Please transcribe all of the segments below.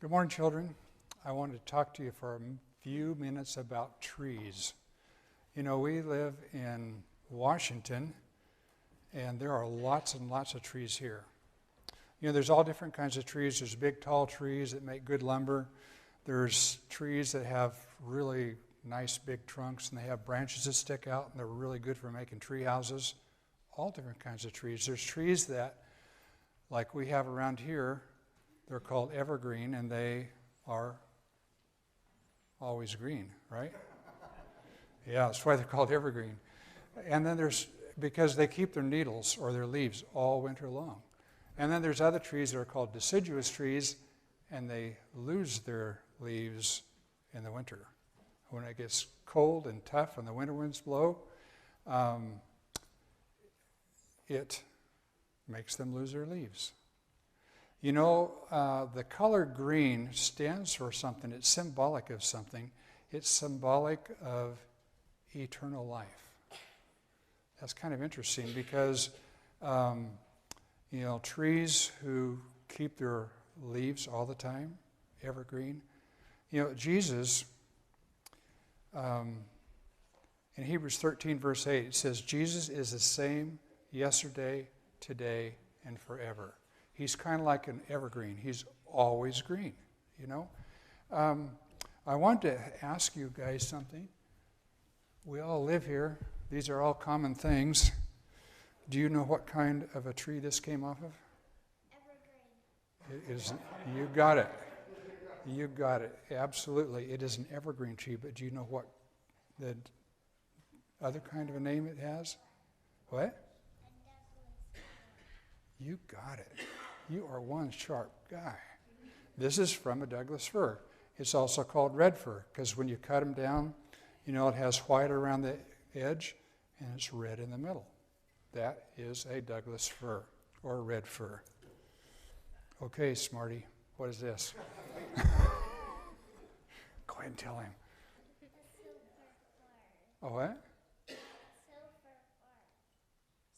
Good morning, children. I wanted to talk to you for a few minutes about trees. You know, we live in Washington, and there are lots and lots of trees here. You know, there's all different kinds of trees. There's big, tall trees that make good lumber. There's trees that have really nice, big trunks, and they have branches that stick out, and they're really good for making tree houses. All different kinds of trees. There's trees that, like we have around here, they're called evergreen, and they are always green, right? Yeah, that's why they're called evergreen. And then because they keep their needles or their leaves all winter long. And then there's other trees that are called deciduous trees, and they lose their leaves in the winter. When it gets cold and tough and the winter winds blow, it makes them lose their leaves. You know, the color green stands for something. It's symbolic of something. It's symbolic of eternal life. That's kind of interesting because, you know, trees who keep their leaves all the time, evergreen. You know, Jesus, in Hebrews 13, verse 8, it says, Jesus is the same yesterday, today, and forever. He's kind of like an evergreen. He's always green, you know. I want to ask you guys something. We all live here. These are all common things. Do you know what kind of a tree this came off of? Evergreen. It is. You got it. You got it. Absolutely. It is an evergreen tree, but do you know what the other kind of a name it has? What? You got it. You are one sharp guy. This is from a Douglas fir. It's also called red fir because when you cut them down, you know, it has white around the edge and it's red in the middle. That is a Douglas fir or red fir. Okay, Smarty, what is this? Go ahead and tell him. A silver fir. Oh, what?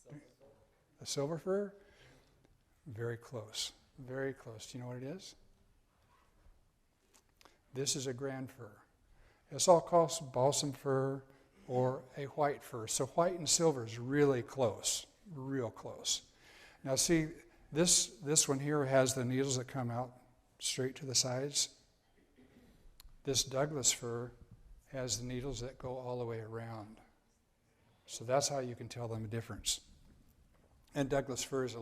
Silver fir. A silver fir? Very close. Very close. Do you know what it is? This is a grand fir. It's all called balsam fir or a white fir. So white and silver is really close, real close. Now see, this one here has the needles that come out straight to the sides. This Douglas fir has the needles that go all the way around. So that's how you can tell them the difference. And Douglas fir is a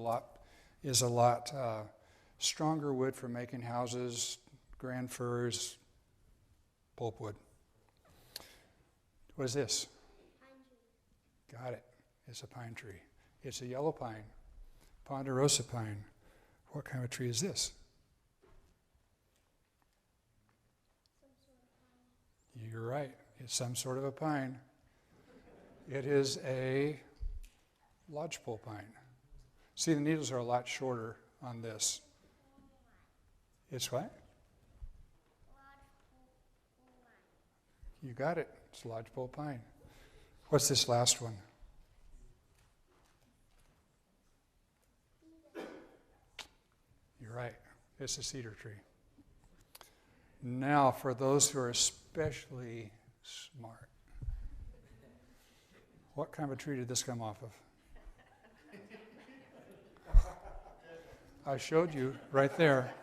lot stronger wood for making houses, grand firs, pulpwood. What is this? Pine tree. Got it. It's a pine tree. It's a yellow pine, ponderosa pine. What kind of tree is this? Some sort of pine. You're right. It's some sort of a pine. It is a lodgepole pine. See, the needles are a lot shorter on this. It's what? You got it. It's lodgepole pine. What's this last one? You're right. It's a cedar tree. Now, for those who are especially smart, what kind of a tree did this come off of? I showed you right there.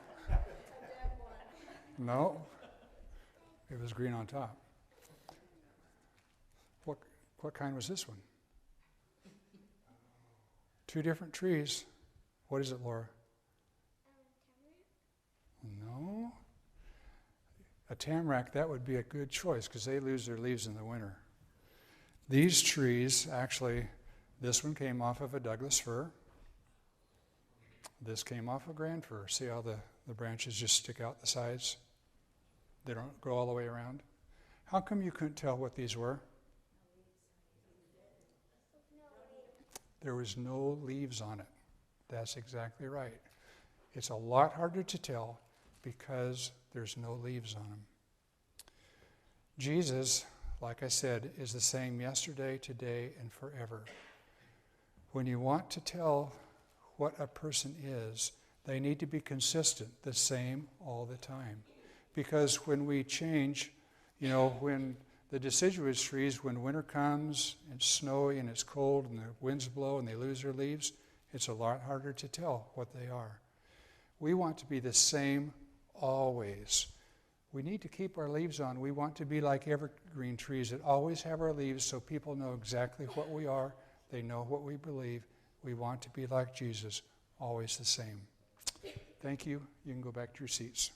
No, it was green on top. What kind was this one? Two different trees. What is it, Laura? No. A tamarack, that would be a good choice because they lose their leaves in the winter. These trees, actually, this one came off of a Douglas fir. This came off a grand fir. See how the branches just stick out the sides? They don't go all the way around. How come you couldn't tell what these were? There was no leaves on it. That's exactly right. It's a lot harder to tell because there's no leaves on them. Jesus, like I said, is the same yesterday, today, and forever. When you want to tell what a person is, They need to be consistent, the same all the time. Because when we change, when the deciduous trees, when winter comes, it's snowy and it's cold and the winds blow and they lose their leaves, it's a lot harder to tell what they are. We want to be the same always. We need to keep our leaves on. We want to be like evergreen trees that always have our leaves so people know exactly what we are. They know what we believe. We want to be like Jesus, always the same. Thank you. You can go back to your seats.